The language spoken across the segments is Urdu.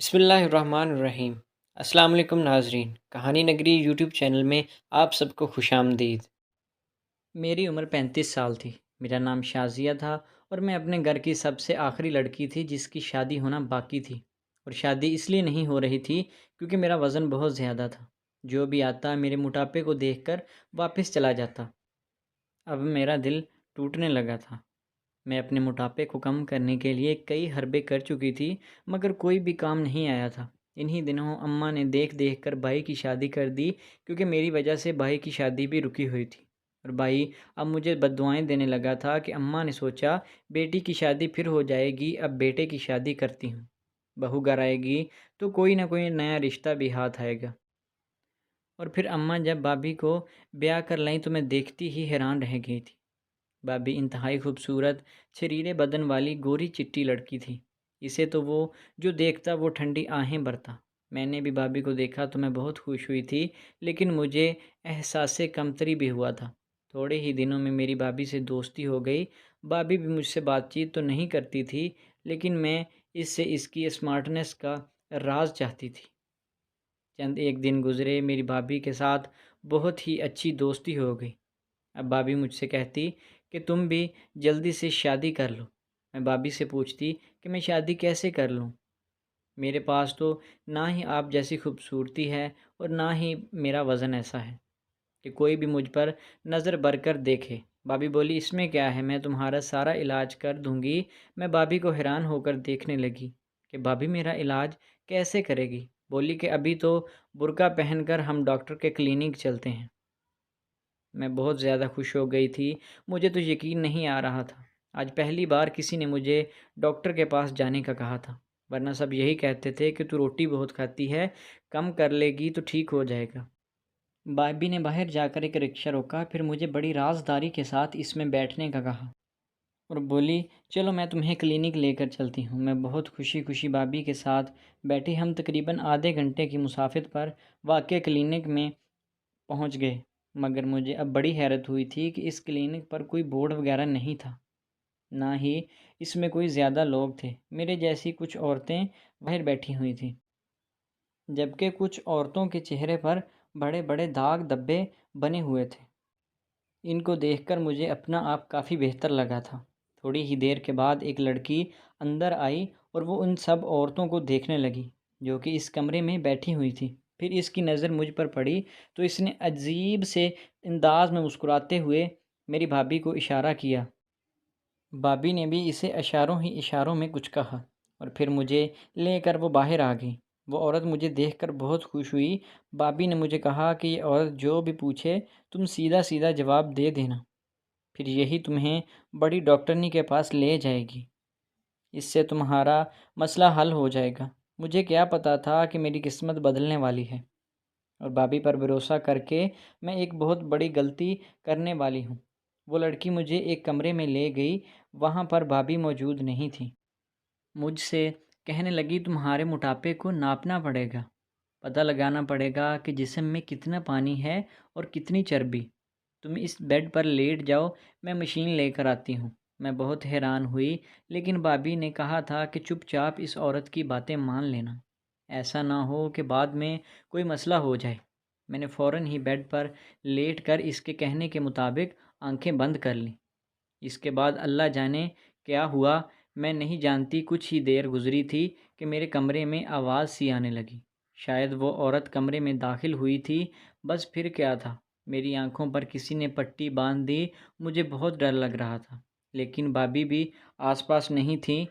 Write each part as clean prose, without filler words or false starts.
بسم اللہ الرحمن الرحیم۔ السلام علیکم ناظرین، کہانی نگری یوٹیوب چینل میں آپ سب کو خوش آمدید۔ میری عمر 35 سال تھی۔ میرا نام شازیہ تھا اور میں اپنے گھر کی سب سے آخری لڑکی تھی جس کی شادی ہونا باقی تھی، اور شادی اس لیے نہیں ہو رہی تھی کیونکہ میرا وزن بہت زیادہ تھا۔ جو بھی آتا میرے موٹاپے کو دیکھ کر واپس چلا جاتا۔ اب میرا دل ٹوٹنے لگا تھا۔ میں اپنے موٹاپے کو کم کرنے کے لیے کئی حربے کر چکی تھی، مگر کوئی بھی کام نہیں آیا تھا۔ انہی دنوں اماں نے دیکھ دیکھ کر بھائی کی شادی کر دی، کیونکہ میری وجہ سے بھائی کی شادی بھی رکی ہوئی تھی، اور بھائی اب مجھے بددعائیں دینے لگا تھا کہ اماں نے سوچا بیٹی کی شادی پھر ہو جائے گی، اب بیٹے کی شادی کرتی ہوں۔ بہو گھر آئے گی تو کوئی نہ کوئی نیا رشتہ بھی ہاتھ آئے گا۔ اور پھر اماں جب بھابھی کو بیاہ کر لائیں تو میں دیکھتی ہی حیران رہ گئی تھی۔ بھابھی انتہائی خوبصورت چھریرے بدن والی گوری چٹی لڑکی تھی۔ اسے تو وہ جو دیکھتا وہ ٹھنڈی آہیں بھرتا۔ میں نے بھی بھابھی کو دیکھا تو میں بہت خوش ہوئی تھی، لیکن مجھے احساس کمتری بھی ہوا تھا۔ تھوڑے ہی دنوں میں میری بھابھی سے دوستی ہو گئی۔ بھابھی بھی مجھ سے بات چیت تو نہیں کرتی تھی، لیکن میں اس سے اس کی اسمارٹنس کا راز چاہتی تھی۔ چند ایک دن گزرے، میری بھابھی کے ساتھ بہت ہی اچھی دوستی ہو گئی۔ اب بھابھی مجھ سے کہتی کہ تم بھی جلدی سے شادی کر لو۔ میں بھابھی سے پوچھتی کہ میں شادی کیسے کر لوں؟ میرے پاس تو نہ ہی آپ جیسی خوبصورتی ہے اور نہ ہی میرا وزن ایسا ہے کہ کوئی بھی مجھ پر نظر بر کر دیکھے۔ بھابھی بولی اس میں کیا ہے، میں تمہارا سارا علاج کر دوں گی۔ میں بھابھی کو حیران ہو کر دیکھنے لگی کہ بھابھی میرا علاج کیسے کرے گی؟ بولی کہ ابھی تو برقع پہن کر ہم ڈاکٹر کے کلینک چلتے ہیں۔ میں بہت زیادہ خوش ہو گئی تھی۔ مجھے تو یقین نہیں آ رہا تھا۔ آج پہلی بار کسی نے مجھے ڈاکٹر کے پاس جانے کا کہا تھا، ورنہ سب یہی کہتے تھے کہ تو روٹی بہت کھاتی ہے، کم کر لے گی تو ٹھیک ہو جائے گا۔ بھابھی نے باہر جا کر ایک رکشہ روکا، پھر مجھے بڑی رازداری کے ساتھ اس میں بیٹھنے کا کہا اور بولی چلو میں تمہیں کلینک لے کر چلتی ہوں۔ میں بہت خوشی خوشی بھابھی کے ساتھ بیٹھی۔ ہم تقریباً آدھے گھنٹے کی مسافت پر واقع کلینک میں پہنچ گئے، مگر مجھے اب بڑی حیرت ہوئی تھی کہ اس کلینک پر کوئی بورڈ وغیرہ نہیں تھا، نہ ہی اس میں کوئی زیادہ لوگ تھے۔ میرے جیسی کچھ عورتیں باہر بیٹھی ہوئی تھیں، جبکہ کچھ عورتوں کے چہرے پر بڑے بڑے داغ دھبے بنے ہوئے تھے۔ ان کو دیکھ کر مجھے اپنا آپ کافی بہتر لگا تھا۔ تھوڑی ہی دیر کے بعد ایک لڑکی اندر آئی اور وہ ان سب عورتوں کو دیکھنے لگی جو کہ اس کمرے میں بیٹھی ہوئی تھی۔ پھر اس کی نظر مجھ پر پڑی تو اس نے عجیب سے انداز میں مسکراتے ہوئے میری بھابھی کو اشارہ کیا۔ بھابھی نے بھی اسے اشاروں ہی اشاروں میں کچھ کہا اور پھر مجھے لے کر وہ باہر آ گئی۔ وہ عورت مجھے دیکھ کر بہت خوش ہوئی۔ بھابھی نے مجھے کہا کہ یہ عورت جو بھی پوچھے تم سیدھا سیدھا جواب دے دینا، پھر یہی تمہیں بڑی ڈاکٹرنی کے پاس لے جائے گی، اس سے تمہارا مسئلہ حل ہو جائے گا۔ مجھے کیا پتہ تھا کہ میری قسمت بدلنے والی ہے، اور بھابھی پر بھروسہ کر کے میں ایک بہت بڑی غلطی کرنے والی ہوں۔ وہ لڑکی مجھے ایک کمرے میں لے گئی، وہاں پر بھابھی موجود نہیں تھی۔ مجھ سے کہنے لگی تمہارے موٹاپے کو ناپنا پڑے گا، پتہ لگانا پڑے گا کہ جسم میں کتنا پانی ہے اور کتنی چربی۔ تم اس بیڈ پر لیٹ جاؤ، میں مشین لے کر آتی ہوں۔ میں بہت حیران ہوئی، لیکن بھابھی نے کہا تھا کہ چپ چاپ اس عورت کی باتیں مان لینا، ایسا نہ ہو کہ بعد میں کوئی مسئلہ ہو جائے۔ میں نے فوراً ہی بیڈ پر لیٹ کر اس کے کہنے کے مطابق آنکھیں بند کر لیں۔ اس کے بعد اللہ جانے کیا ہوا، میں نہیں جانتی۔ کچھ ہی دیر گزری تھی کہ میرے کمرے میں آواز سی آنے لگی۔ شاید وہ عورت کمرے میں داخل ہوئی تھی، بس پھر کیا تھا۔ میری آنکھوں پر کسی نے پٹی باندھ دی۔ مجھے بہت ڈر لگ رہا تھا، لیکن بھابھی بھی آس پاس نہیں تھی۔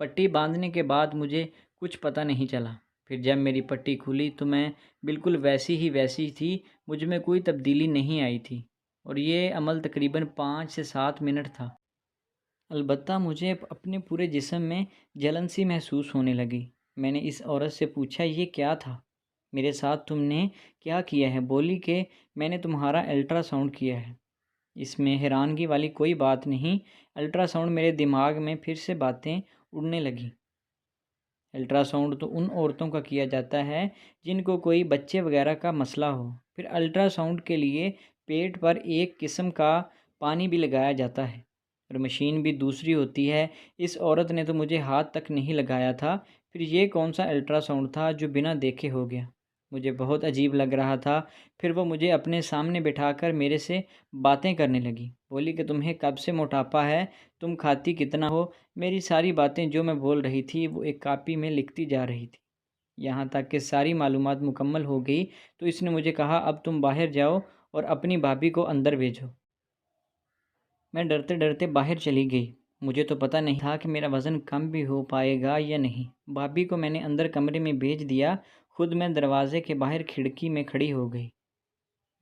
پٹی باندھنے کے بعد مجھے کچھ پتہ نہیں چلا۔ پھر جب میری پٹی کھلی تو میں بالکل ویسی تھی، مجھ میں کوئی تبدیلی نہیں آئی تھی، اور یہ عمل تقریباً 5 سے 7 منٹ تھا۔ البتہ مجھے اپنے پورے جسم میں جلن سی محسوس ہونے لگی۔ میں نے اس عورت سے پوچھا یہ کیا تھا، میرے ساتھ تم نے کیا کیا ہے؟ بولی کہ میں نے تمہارا الٹرا ساؤنڈ کیا ہے۔ اس میں حیرانگی والی کوئی بات نہیں۔ الٹرا ساؤنڈ میرے دماغ میں پھر سے باتیں اڑنے لگیں۔ الٹرا ساؤنڈ تو ان عورتوں کا کیا جاتا ہے جن کو کوئی بچے وغیرہ کا مسئلہ ہو۔ پھر الٹرا ساؤنڈ کے لیے پیٹ پر ایک قسم کا پانی بھی لگایا جاتا ہے۔ اور مشین بھی دوسری ہوتی ہے۔ اس عورت نے تو مجھے ہاتھ تک نہیں لگایا تھا، پھر یہ کون سا الٹرا ساؤنڈ تھا جو بنا دیکھے ہو گیا؟ مجھے بہت عجیب لگ رہا تھا۔ پھر وہ مجھے اپنے سامنے بٹھا کر میرے سے باتیں کرنے لگی، بولی کہ تمہیں کب سے موٹاپا ہے، تم کھاتی کتنا ہو؟ میری ساری باتیں جو میں بول رہی تھی وہ ایک کاپی میں لکھتی جا رہی تھی۔ یہاں تک کہ ساری معلومات مکمل ہو گئی تو اس نے مجھے کہا، اب تم باہر جاؤ اور اپنی بھابھی کو اندر بھیجو۔ میں ڈرتے ڈرتے باہر چلی گئی۔ مجھے تو پتہ نہیں تھا کہ میرا وزن کم بھی ہو پائے گا یا نہیں۔ بھابھی کو میں نے اندر کمرے میں بھیج دیا، خود میں دروازے کے باہر کھڑکی میں کھڑی ہو گئی۔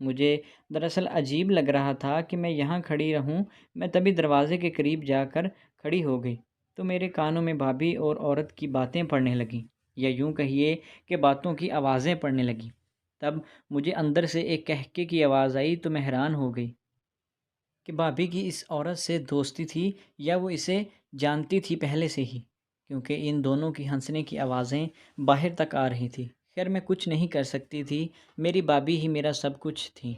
مجھے دراصل عجیب لگ رہا تھا کہ میں یہاں کھڑی رہوں۔ میں تبھی دروازے کے قریب جا کر کھڑی ہو گئی تو میرے کانوں میں بھابھی اور عورت کی باتیں پڑنے لگیں، یا یوں کہیے کہ باتوں کی آوازیں پڑنے لگیں۔ تب مجھے اندر سے ایک کہکے کی آواز آئی تو میں حیران ہو گئی کہ بھابھی کی اس عورت سے دوستی تھی یا وہ اسے جانتی تھی پہلے سے ہی، کیونکہ ان دونوں کی ہنسنے کی آوازیں باہر تک آ رہی تھی۔ خیر میں کچھ نہیں کر سکتی تھی، میری بھابھی ہی میرا سب کچھ تھی۔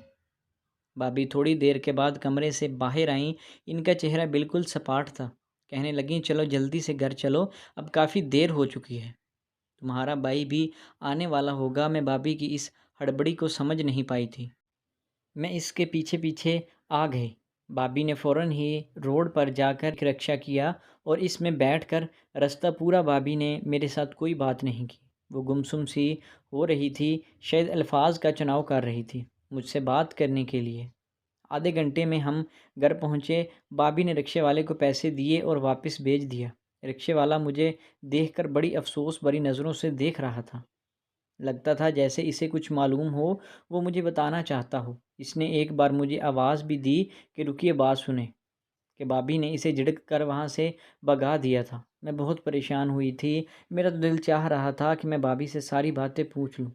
بھابھی تھوڑی دیر کے بعد کمرے سے باہر آئیں، ان کا چہرہ بالکل سپاٹ تھا۔ کہنے لگیں، چلو جلدی سے گھر چلو، اب کافی دیر ہو چکی ہے، تمہارا بھائی بھی آنے والا ہوگا۔ میں بھابھی کی اس ہڑبڑی کو سمجھ نہیں پائی تھی۔ میں اس کے پیچھے پیچھے آ گئی۔ بھابھی نے فوراً ہی روڈ پر جا کر ایک رکشہ کیا اور اس میں بیٹھ کر رستہ پورا بھابھی نے میرے ساتھ کوئی بات نہیں کی۔ وہ گمسم سی ہو رہی تھی، شاید الفاظ کا چناؤ کر رہی تھی مجھ سے بات کرنے کے لیے۔ آدھے گھنٹے میں ہم گھر پہنچے۔ بھابھی نے رکشے والے کو پیسے دیے اور واپس بھیج دیا۔ رکشے والا مجھے دیکھ کر بڑی افسوس بھری نظروں سے دیکھ رہا تھا، لگتا تھا جیسے اسے کچھ معلوم ہو، وہ مجھے بتانا چاہتا ہو۔ اس نے ایک بار مجھے آواز بھی دی کہ رکیے بات سنیں، کہ بھابھی نے اسے جھڑک کر وہاں سے بھگا دیا تھا۔ میں بہت پریشان ہوئی تھی، میرا تو دل چاہ رہا تھا کہ میں بھابھی سے ساری باتیں پوچھ لوں،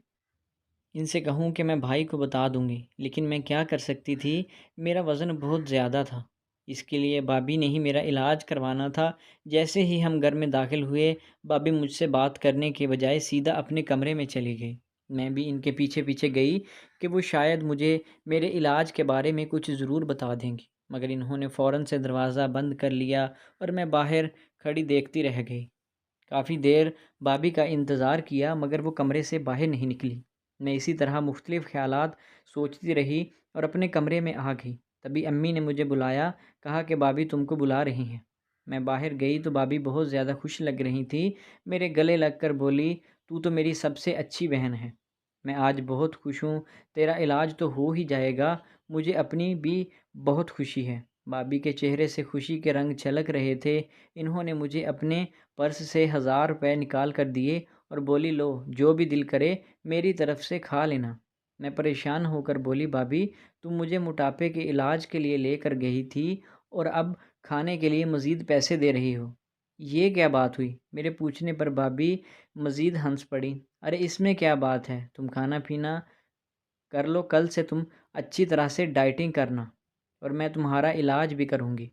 ان سے کہوں کہ میں بھائی کو بتا دوں گی، لیکن میں کیا کر سکتی تھی؟ میرا وزن بہت زیادہ تھا، اس کے لیے بھابھی نے ہی میرا علاج کروانا تھا۔ جیسے ہی ہم گھر میں داخل ہوئے، بھابھی مجھ سے بات کرنے کے بجائے سیدھا اپنے کمرے میں چلی گئی۔ میں بھی ان کے پیچھے پیچھے گئی کہ وہ شاید مجھے میرے علاج کے بارے میں کچھ ضرور بتا دیں گی، مگر انہوں نے فوراً سے دروازہ بند کر لیا اور میں باہر کھڑی دیکھتی رہ گئی۔ کافی دیر بھابھی کا انتظار کیا مگر وہ کمرے سے باہر نہیں نکلی۔ میں اسی طرح مختلف خیالات سوچتی رہی اور اپنے کمرے میں آ گئی۔ تبھی امی نے مجھے بلایا، کہا کہ بھابھی تم کو بلا رہی ہیں۔ میں باہر گئی تو بھابھی بہت زیادہ خوش لگ رہی تھی، میرے گلے لگ کر بولی، تو میری سب سے اچھی بہن ہے، میں آج بہت خوش ہوں، تیرا علاج تو ہو ہی جائے گا، مجھے اپنی بھی بہت خوشی ہے۔ بھابھی کے چہرے سے خوشی کے رنگ چھلک رہے تھے۔ انہوں نے مجھے اپنے پرس سے 1000 روپے نکال کر دیے اور بولی، لو جو بھی دل کرے میری طرف سے کھا لینا۔ میں پریشان ہو کر بولی، بھابھی تم مجھے موٹاپے کے علاج کے لیے لے کر گئی تھی اور اب کھانے کے لیے مزید پیسے دے رہی ہو، یہ کیا بات ہوئی؟ میرے پوچھنے پر بھابھی مزید ہنس پڑی، ارے اس میں کیا بات ہے، تم کھانا پینا کر لو، کل سے تم اچھی طرح سے ڈائٹنگ کرنا اور میں تمہارا علاج بھی کروں گی،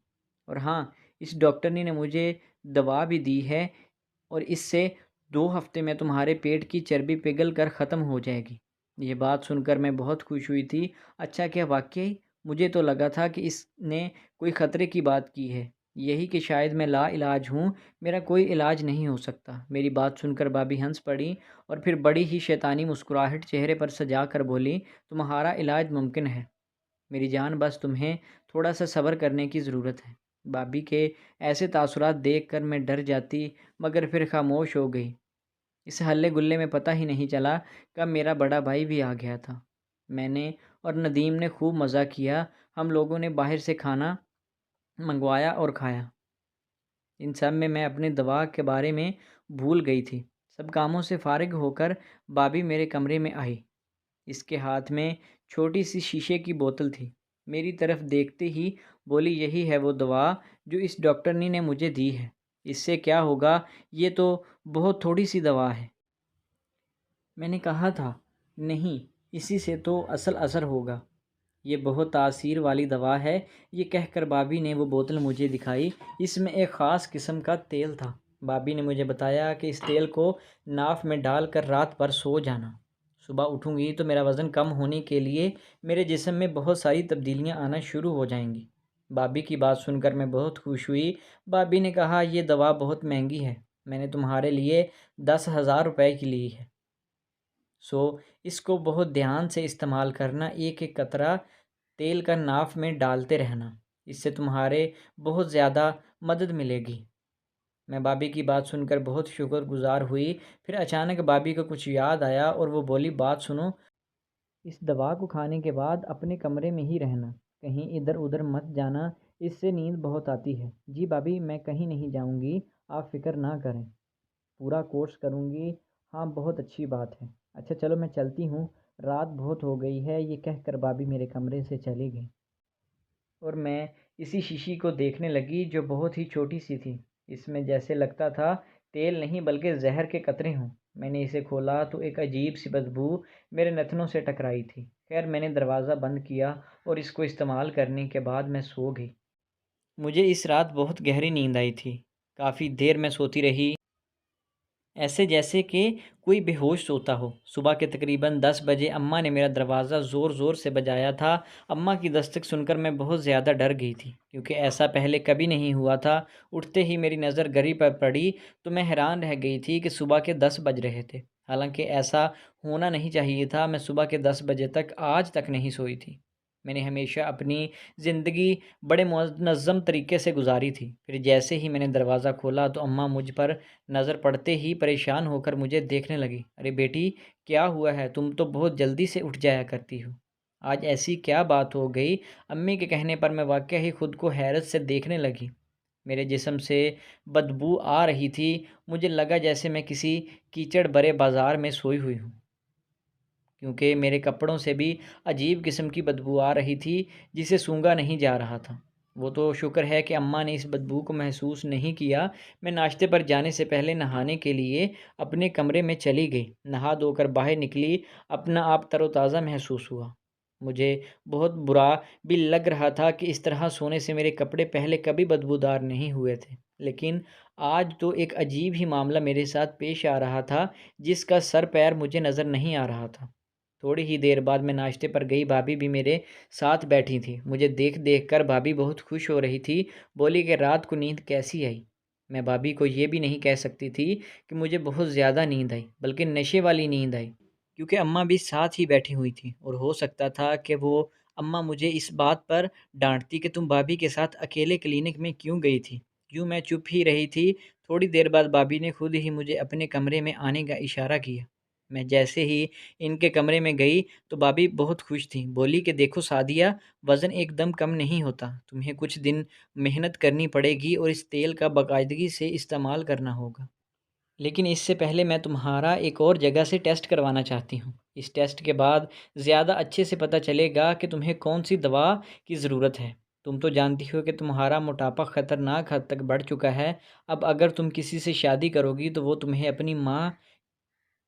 اور ہاں اس ڈاکٹرنی نے مجھے دوا بھی دی ہے اور اس سے 2 ہفتے میں تمہارے پیٹ کی چربی پگھل کر ختم ہو جائے گی۔ یہ بات سن کر میں بہت خوش ہوئی تھی۔ اچھا کیا واقعی؟ مجھے تو لگا تھا کہ اس نے کوئی خطرے کی بات کی ہے، یہی کہ شاید میں لا علاج ہوں، میرا کوئی علاج نہیں ہو سکتا۔ میری بات سن کر بھابھی ہنس پڑی اور پھر بڑی ہی شیطانی مسکراہٹ چہرے پر سجا کر بولی، تمہارا علاج ممکن ہے میری جان، بس تمہیں تھوڑا سا صبر کرنے کی ضرورت ہے۔ بھابھی کے ایسے تاثرات دیکھ کر میں ڈر جاتی مگر پھر خاموش ہو گئی۔ اس ہلے گلے میں پتہ ہی نہیں چلا کب میرا بڑا بھائی بھی آ گیا تھا۔ میں نے اور ندیم نے خوب مزہ کیا، ہم لوگوں نے باہر سے کھانا منگوایا اور کھایا۔ ان سب میں اپنے دوا کے بارے میں بھول گئی تھی۔ سب کاموں سے فارغ ہو کر بھابھی میرے کمرے میں آئی۔ اس کے ہاتھ میں چھوٹی سی شیشے کی بوتل تھی۔ میری طرف دیکھتے ہی بولی، یہی ہے وہ دوا جو اس ڈاکٹرنی نے مجھے دی ہے، اس سے کیا ہوگا، یہ تو بہت تھوڑی سی دوا ہے۔ میں نے کہا تھا، نہیں اسی سے تو اصل اثر ہوگا، یہ بہت تاثیر والی دوا ہے۔ یہ کہہ کر بھابھی نے وہ بوتل مجھے دکھائی، اس میں ایک خاص قسم کا تیل تھا۔ بھابھی نے مجھے بتایا کہ اس تیل کو ناف میں ڈال کر رات بھر سو جانا، صبح اٹھوں گی تو میرا وزن کم ہونے کے لیے میرے جسم میں بہت ساری تبدیلیاں آنا شروع ہو جائیں گی۔ بابی کی بات سن کر میں بہت خوش ہوئی۔ بابی نے کہا یہ دوا بہت مہنگی ہے، میں نے تمہارے لیے 10,000 روپے کی لی ہے، سو اس کو بہت دھیان سے استعمال کرنا، ایک ایک قطرہ تیل کا ناف میں ڈالتے رہنا، اس سے تمہارے بہت زیادہ مدد ملے گی۔ میں بابی کی بات سن کر بہت شکر گزار ہوئی۔ پھر اچانک بابی کو کچھ یاد آیا اور وہ بولی بات سنو، اس دوا کو کھانے کے بعد اپنے کمرے میں ہی رہنا، کہیں ادھر ادھر مت جانا، اس سے نیند بہت آتی ہے۔ جی بابی میں کہیں نہیں جاؤں گی، آپ فکر نہ کریں، پورا کورس کروں گی۔ ہاں بہت اچھی بات ہے، اچھا چلو میں چلتی ہوں، رات بہت ہو گئی ہے، یہ کہہ کر بابی میرے کمرے سے چلی گئی اور میں اسی شیشی کو دیکھنے لگی جو بہت ہی چھوٹی سی تھی۔ اس میں جیسے لگتا تھا تیل نہیں بلکہ زہر کے قطرے ہوں۔ میں نے اسے کھولا تو ایک عجیب سی بدبو میرے نتنوں سے ٹکرائی تھی۔ خیر میں نے دروازہ بند کیا اور اس کو استعمال کرنے کے بعد میں سو گئی۔ مجھے اس رات بہت گہری نیند آئی تھی، کافی دیر میں سوتی رہی، ایسے جیسے کہ کوئی بے ہوش سوتا ہو۔ صبح کے تقریباً 10 بجے اماں نے میرا دروازہ زور زور سے بجایا تھا۔ اماں کی دستک سن کر میں بہت زیادہ ڈر گئی تھی، کیونکہ ایسا پہلے کبھی نہیں ہوا تھا۔ اٹھتے ہی میری نظر گھڑی پر پڑی تو میں حیران رہ گئی تھی کہ صبح کے 10 بج رہے تھے، حالانکہ ایسا ہونا نہیں چاہیے تھا۔ میں صبح کے 10 بجے تک آج تک نہیں سوئی تھی۔ میں نے ہمیشہ اپنی زندگی بڑے منظم طریقے سے گزاری تھی۔ پھر جیسے ہی میں نے دروازہ کھولا تو اماں مجھ پر نظر پڑتے ہی پریشان ہو کر مجھے دیکھنے لگی۔ ارے بیٹی کیا ہوا ہے، تم تو بہت جلدی سے اٹھ جایا کرتی ہو، آج ایسی کیا بات ہو گئی؟ امی کے کہنے پر میں واقعی خود کو حیرت سے دیکھنے لگی۔ میرے جسم سے بدبو آ رہی تھی، مجھے لگا جیسے میں کسی کیچڑ برے بازار میں سوئی ہوئی ہوں، کیونکہ میرے کپڑوں سے بھی عجیب قسم کی بدبو آ رہی تھی جسے سونگھا نہیں جا رہا تھا۔ وہ تو شکر ہے کہ اماں نے اس بدبو کو محسوس نہیں کیا۔ میں ناشتے پر جانے سے پہلے نہانے کے لیے اپنے کمرے میں چلی گئی۔ نہا دھو کر باہر نکلی، اپنا آپ تر و تازہ محسوس ہوا۔ مجھے بہت برا بھی لگ رہا تھا کہ اس طرح سونے سے میرے کپڑے پہلے کبھی بدبودار نہیں ہوئے تھے، لیکن آج تو ایک عجیب ہی معاملہ میرے ساتھ پیش آ رہا تھا جس کا سر پیر مجھے نظر نہیں آ رہا تھا۔ تھوڑی ہی دیر بعد میں ناشتے پر گئی، بھابھی بھی میرے ساتھ بیٹھی تھی۔ مجھے دیکھ دیکھ کر بھابھی بہت خوش ہو رہی تھی، بولی کہ رات کو نیند کیسی آئی؟ میں بھابھی کو یہ بھی نہیں کہہ سکتی تھی کہ مجھے بہت زیادہ نیند آئی، بلکہ نشے والی نیند آئی، کیونکہ اماں بھی ساتھ ہی بیٹھی ہوئی تھی اور ہو سکتا تھا کہ وہ اماں مجھے اس بات پر ڈانٹتی کہ تم بھابھی کے ساتھ اکیلے کلینک میں کیوں گئی تھی۔ یوں میں چپ ہی رہی تھی۔ تھوڑی دیر بعد بھابھی نے خود ہی مجھے اپنے کمرے میں آنے کا اشارہ کیا۔ میں جیسے ہی ان کے کمرے میں گئی تو بھابھی بہت خوش تھی، بولی کہ دیکھو سعدیہ، وزن ایک دم کم نہیں ہوتا، تمہیں کچھ دن محنت کرنی پڑے گی اور اس تیل کا باقاعدگی سے استعمال کرنا ہوگا، لیکن اس سے پہلے میں تمہارا ایک اور جگہ سے ٹیسٹ کروانا چاہتی ہوں۔ اس ٹیسٹ کے بعد زیادہ اچھے سے پتہ چلے گا کہ تمہیں کون سی دوا کی ضرورت ہے۔ تم تو جانتی ہو کہ تمہارا موٹاپا خطرناک حد تک بڑھ چکا ہے۔ اب اگر تم کسی سے شادی کرو گی تو وہ تمہیں اپنی ماں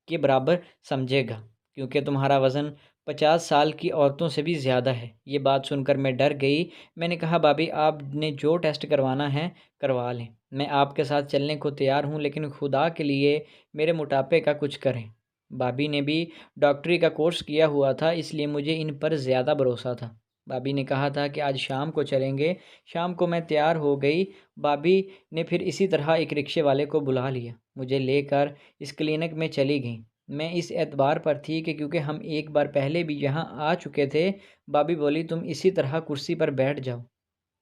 کے برابر سمجھے گا، کیونکہ تمہارا وزن 50 سال کی عورتوں سے بھی زیادہ ہے۔ یہ بات سن کر میں ڈر گئی۔ میں نے کہا بھابھی آپ نے جو ٹیسٹ کروانا ہے کروا لیں، میں آپ کے ساتھ چلنے کو تیار ہوں، لیکن خدا کے لیے میرے موٹاپے کا کچھ کریں۔ بھابھی نے بھی ڈاکٹری کا کورس کیا ہوا تھا، اس لیے مجھے ان پر زیادہ بھروسہ تھا۔ بھابھی نے کہا تھا کہ آج شام کو چلیں گے۔ شام کو میں تیار ہو گئی۔ بھابھی نے پھر اسی طرح ایک رکشے والے کو بلا لیا، مجھے لے کر اس کلینک میں چلی گئیں۔ میں اس اعتبار پر تھی کہ کیونکہ ہم ایک بار پہلے بھی یہاں آ چکے تھے۔ بھابھی بولی تم اسی طرح کرسی پر بیٹھ جاؤ،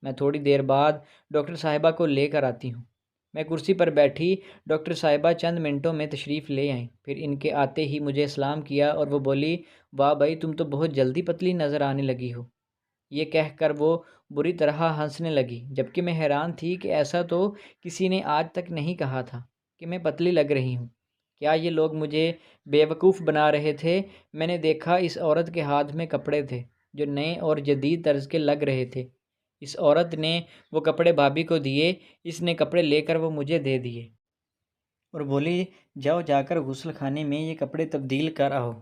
میں تھوڑی دیر بعد ڈاکٹر صاحبہ کو لے کر آتی ہوں۔ میں کرسی پر بیٹھی، ڈاکٹر صاحبہ چند منٹوں میں تشریف لے آئیں۔ پھر ان کے آتے ہی مجھے سلام کیا اور وہ بولی واہ بھائی تم تو بہت جلدی پتلی نظر آنے لگی ہو۔ یہ کہہ کر وہ بری طرح ہنسنے لگی، جبکہ میں حیران تھی کہ ایسا تو کسی نے آج تک نہیں کہا تھا کہ میں پتلی لگ رہی ہوں۔ کیا یہ لوگ مجھے بیوقوف بنا رہے تھے؟ میں نے دیکھا اس عورت کے ہاتھ میں کپڑے تھے جو نئے اور جدید طرز کے لگ رہے تھے۔ اس عورت نے وہ کپڑے بھابھی کو دیے، اس نے کپڑے لے کر وہ مجھے دے دیے اور بولی جاؤ جا کر غسل خانے میں یہ کپڑے تبدیل کر آؤ،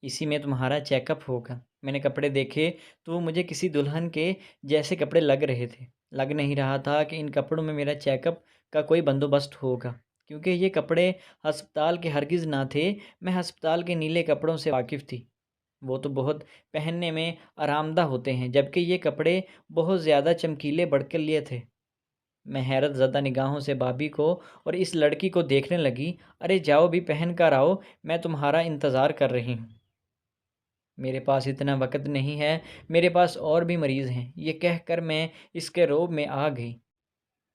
اسی میں تمہارا چیک اپ ہوگا۔ میں نے کپڑے دیکھے تو وہ مجھے کسی دلہن کے جیسے کپڑے لگ رہے تھے۔ لگ نہیں رہا تھا کہ ان کپڑوں میں میرا چیک اپ کا کوئی بندوبست ہوگا، کیونکہ یہ کپڑے ہسپتال کے ہرگز نہ تھے۔ میں ہسپتال کے نیلے کپڑوں سے واقف تھی، وہ تو بہت پہننے میں آرام دہ ہوتے ہیں، جبکہ یہ کپڑے بہت زیادہ چمکیلے بڑھ کے لیے تھے۔ میں حیرت زدہ نگاہوں سے بابی کو اور اس لڑکی کو دیکھنے لگی۔ ارے جاؤ بھی پہن کر آؤ، میں تمہارا انتظار کر رہی ہوں۔ میرے پاس اتنا وقت نہیں ہے، میرے پاس اور بھی مریض ہیں، یہ کہہ کر میں اس کے روب میں آ گئی۔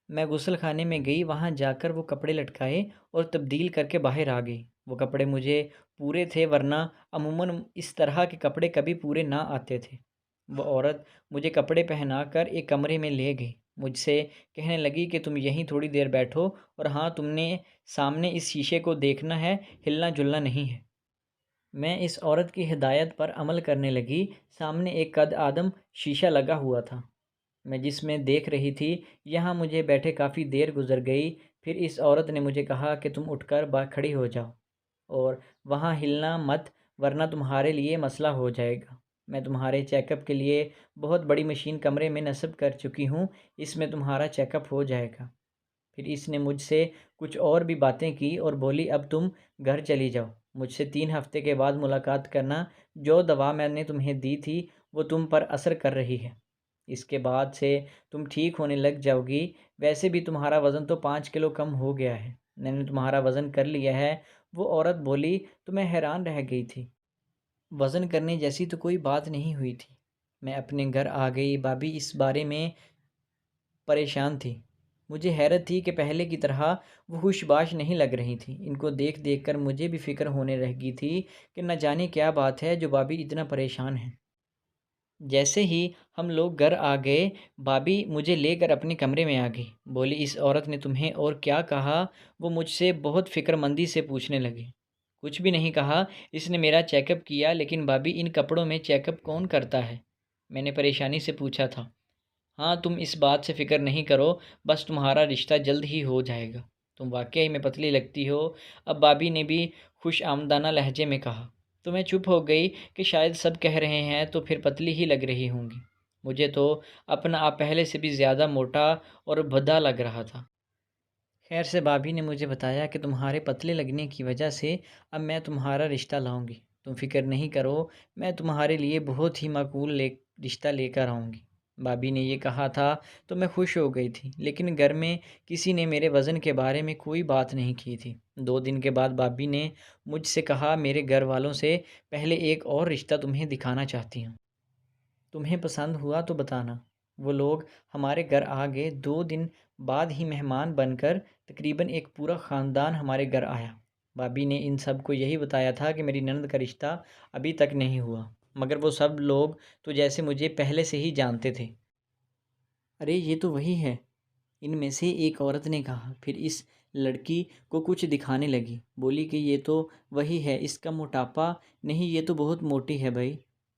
میں غسل خانے میں گئی، وہاں جا کر وہ کپڑے لٹکائے اور تبدیل کر کے باہر آ گئی۔ وہ کپڑے مجھے پورے تھے، ورنہ عموماً اس طرح کے کپڑے کبھی پورے نہ آتے تھے۔ وہ عورت مجھے کپڑے پہنا کر ایک کمرے میں لے گئی، مجھ سے کہنے لگی کہ تم یہیں تھوڑی دیر بیٹھو، اور ہاں، تم نے سامنے اس شیشے کو دیکھنا ہے، ہلنا جلنا نہیں ہے۔ میں اس عورت کی ہدایت پر عمل کرنے لگی۔ سامنے ایک قد آدم شیشہ لگا ہوا تھا، میں جس میں دیکھ رہی تھی۔ یہاں مجھے بیٹھے کافی دیر گزر گئی، پھر اس عورت نے مجھے کہا کہ تم اٹھ کر کھڑی ہو جاؤ اور وہاں ہلنا مت، ورنہ تمہارے لیے مسئلہ ہو جائے گا۔ میں تمہارے چیک اپ کے لیے بہت بڑی مشین کمرے میں نصب کر چکی ہوں، اس میں تمہارا چیک اپ ہو جائے گا۔ پھر اس نے مجھ سے کچھ اور بھی باتیں کی اور بولی اب تم گھر چلی جاؤ، مجھ سے 3 ہفتے کے بعد ملاقات کرنا، جو دوا میں نے تمہیں دی تھی وہ تم پر اثر کر رہی ہے، اس کے بعد سے تم ٹھیک ہونے لگ جاؤ گی۔ ویسے بھی تمہارا وزن تو 5 کلو کم ہو گیا ہے، میں نے تمہارا وزن کر لیا ہے۔ وہ عورت بولی تو میں حیران رہ گئی تھی، وزن کرنے جیسی تو کوئی بات نہیں ہوئی تھی۔ میں اپنے گھر آ گئی، بابی اس بارے میں پریشان تھی۔ مجھے حیرت تھی کہ پہلے کی طرح وہ ہوش باش نہیں لگ رہی تھی۔ ان کو دیکھ دیکھ کر مجھے بھی فکر ہونے لگی تھی کہ نہ جانے کیا بات ہے جو بابی اتنا پریشان ہے۔ جیسے ہی ہم لوگ گھر آ گئے، بابی مجھے لے کر اپنے کمرے میں آ گئی، بولی اس عورت نے تمہیں اور کیا کہا؟ وہ مجھ سے بہت فکر مندی سے پوچھنے لگی۔ کچھ بھی نہیں کہا، اس نے میرا چیک اپ کیا، لیکن بابی ان کپڑوں میں چیک اپ کون کرتا ہے؟ میں نے پریشانی سے پوچھا تھا۔ ہاں، تم اس بات سے فکر نہیں کرو، بس تمہارا رشتہ جلد ہی ہو جائے گا، تم واقعی میں پتلی لگتی ہو، اب بابی نے بھی خوش آمدانہ لہجے میں کہا۔ تو میں چپ ہو گئی کہ شاید سب کہہ رہے ہیں تو پھر پتلی ہی لگ رہی ہوں گی، مجھے تو اپنا آپ پہلے سے بھی زیادہ موٹا اور بھدا لگ رہا تھا۔ خیر سے بابی نے مجھے بتایا کہ تمہارے پتلے لگنے کی وجہ سے اب میں تمہارا رشتہ لاؤں گی، تم فکر نہیں کرو، میں تمہارے لیے بہت ہی معقول رشتہ لے کر آؤں گی۔ بابی نے یہ کہا تھا تو میں خوش ہو گئی تھی، لیکن گھر میں کسی نے میرے وزن کے بارے میں کوئی بات نہیں کی تھی۔ 2 دن کے بعد بابی نے مجھ سے کہا میرے گھر والوں سے پہلے ایک اور رشتہ تمہیں دکھانا چاہتی ہوں، تمہیں پسند ہوا تو بتانا۔ وہ لوگ ہمارے گھر آ گئے، 2 دن بعد ہی مہمان بن کر تقریباً ایک پورا خاندان ہمارے گھر آیا۔ بابی نے ان سب کو یہی بتایا تھا کہ میری نند کا رشتہ ابھی تک نہیں ہوا، مگر وہ سب لوگ تو جیسے مجھے پہلے سے ہی جانتے تھے۔ ارے یہ تو وہی ہے، ان میں سے ایک عورت نے کہا، پھر اس لڑکی کو کچھ دکھانے لگی، بولی کہ یہ تو وہی ہے، اس کا موٹاپا نہیں، یہ تو بہت موٹی ہے بھائی،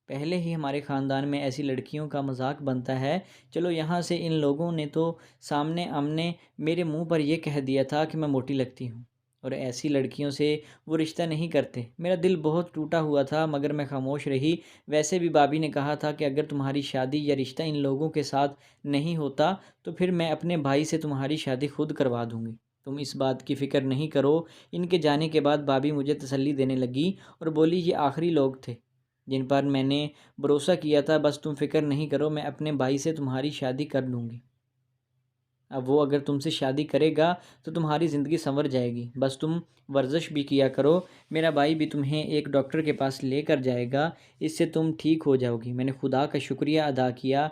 پہلے ہی ہمارے خاندان میں ایسی لڑکیوں کا مذاق بنتا ہے، چلو یہاں سے۔ ان لوگوں نے تو سامنے آمنے میرے منہ پر یہ کہہ دیا تھا کہ میں موٹی لگتی ہوں اور ایسی لڑکیوں سے وہ رشتہ نہیں کرتے۔ میرا دل بہت ٹوٹا ہوا تھا، مگر میں خاموش رہی۔ ویسے بھی بابی نے کہا تھا کہ اگر تمہاری شادی یا رشتہ ان لوگوں کے ساتھ نہیں ہوتا تو پھر میں اپنے بھائی سے تمہاری شادی خود کروا دوں گی، تم اس بات کی فکر نہیں کرو۔ ان کے جانے کے بعد بابی مجھے تسلی دینے لگی اور بولی یہ آخری لوگ تھے جن پر میں نے بھروسہ کیا تھا، بس تم فکر نہیں کرو، میں اپنے بھائی سے تمہاری شادی کر لوں گی۔ اب وہ اگر تم سے شادی کرے گا تو تمہاری زندگی سنور جائے گی، بس تم ورزش بھی کیا کرو، میرا بھائی بھی تمہیں ایک ڈاکٹر کے پاس لے کر جائے گا، اس سے تم ٹھیک ہو جاؤ گی۔ میں نے خدا کا شکریہ ادا کیا۔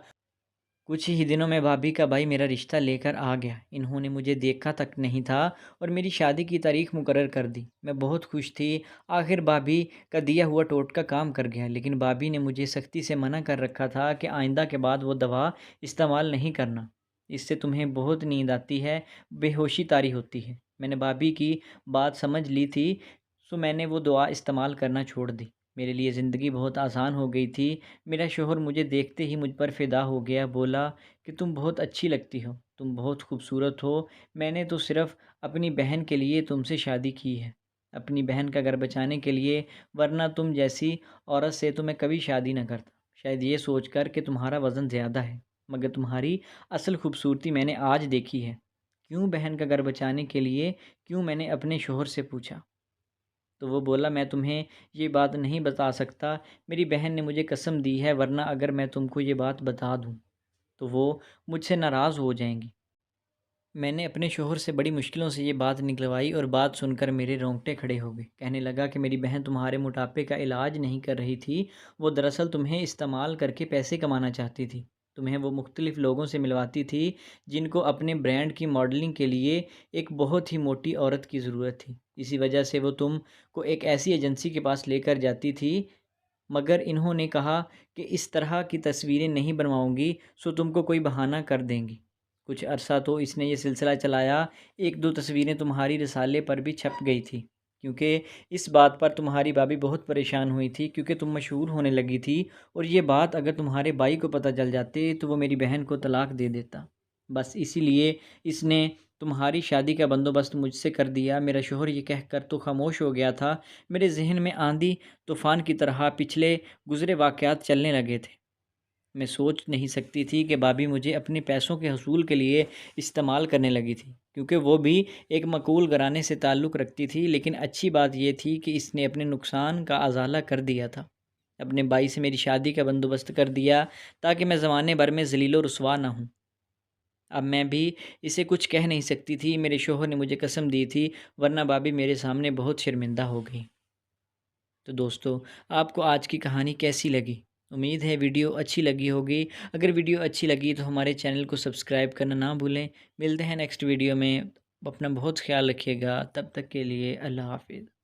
کچھ ہی دنوں میں بھابھی کا بھائی میرا رشتہ لے کر آ گیا، انہوں نے مجھے دیکھا تک نہیں تھا اور میری شادی کی تاریخ مقرر کر دی۔ میں بہت خوش تھی، آخر بھابھی کا دیا ہوا ٹوٹکا کام کر گیا، لیکن بھابھی نے مجھے سختی سے منع کر رکھا تھا کہ آئندہ کے بعد وہ دوا استعمال نہیں کرنا، اس سے تمہیں بہت نیند آتی ہے، بے ہوشی طاری ہوتی ہے۔ میں نے بھابھی کی بات سمجھ لی تھی، سو میں نے وہ دوا استعمال کرنا چھوڑ دی۔ میرے لیے زندگی بہت آسان ہو گئی تھی۔ میرا شوہر مجھے دیکھتے ہی مجھ پر فدا ہو گیا، بولا کہ تم بہت اچھی لگتی ہو، تم بہت خوبصورت ہو، میں نے تو صرف اپنی بہن کے لیے تم سے شادی کی ہے، اپنی بہن کا گھر بچانے کے لیے، ورنہ تم جیسی عورت سے تو میں کبھی شادی نہ کرتا، شاید یہ سوچ کر کہ تمہارا وزن زیادہ ہے، مگر تمہاری اصل خوبصورتی میں نے آج دیکھی ہے۔ کیوں بہن کا گھر بچانے کے لیے؟ کیوں؟ میں نے اپنے شوہر سے پوچھا۔ تو وہ بولا میں تمہیں یہ بات نہیں بتا سکتا، میری بہن نے مجھے قسم دی ہے، ورنہ اگر میں تم کو یہ بات بتا دوں تو وہ مجھ سے ناراض ہو جائیں گی۔ میں نے اپنے شوہر سے بڑی مشکلوں سے یہ بات نکلوائی اور بات سن کر میرے رونگٹے کھڑے ہو گئے۔ کہنے لگا کہ میری بہن تمہارے موٹاپے کا علاج نہیں کر رہی تھی، وہ دراصل تمہیں استعمال کر کے پیسے کمانا چاہتی تھی۔ تمہیں وہ مختلف لوگوں سے ملواتی تھی جن کو اپنے برانڈ کی ماڈلنگ کے لیے ایک بہت ہی موٹی عورت کی ضرورت تھی۔ اسی وجہ سے وہ تم کو ایک ایسی ایجنسی کے پاس لے کر جاتی تھی، مگر انہوں نے کہا کہ اس طرح کی تصویریں نہیں بنواؤں گی، سو تم کو کوئی بہانہ کر دیں گی۔ کچھ عرصہ تو اس نے یہ سلسلہ چلایا، ایک دو تصویریں تمہاری رسالے پر بھی چھپ گئی تھی، کیونکہ اس بات پر تمہاری بھابھی بہت پریشان ہوئی تھی، کیونکہ تم مشہور ہونے لگی تھی، اور یہ بات اگر تمہارے بھائی کو پتہ چل جاتے تو وہ میری بہن کو طلاق دے دیتا۔ بس اسی لیے اس نے تمہاری شادی کا بندوبست مجھ سے کر دیا۔ میرا شوہر یہ کہہ کر تو خاموش ہو گیا تھا، میرے ذہن میں آندھی طوفان کی طرح پچھلے گزرے واقعات چلنے لگے تھے۔ میں سوچ نہیں سکتی تھی کہ بھابھی مجھے اپنے پیسوں کے حصول کے لیے استعمال کرنے لگی تھی، کیونکہ وہ بھی ایک مقبول گھرانے سے تعلق رکھتی تھی، لیکن اچھی بات یہ تھی کہ اس نے اپنے نقصان کا ازالہ کر دیا تھا۔ اپنے بھائی سے میری شادی کا بندوبست کر دیا تاکہ میں زمانے بھر میں ذلیل و رسوا نہ ہوں۔ اب میں بھی اسے کچھ کہہ نہیں سکتی تھی، میرے شوہر نے مجھے قسم دی تھی، ورنہ بھابھی میرے سامنے بہت شرمندہ ہو گئی۔ تو دوستو، آپ کو آج کی کہانی کیسی لگی؟ امید ہے ویڈیو اچھی لگی ہوگی۔ اگر ویڈیو اچھی لگی تو ہمارے چینل کو سبسکرائب کرنا نہ بھولیں۔ ملتے ہیں نیکسٹ ویڈیو میں، اپنا بہت خیال رکھیے گا، تب تک کے لیے اللہ حافظ۔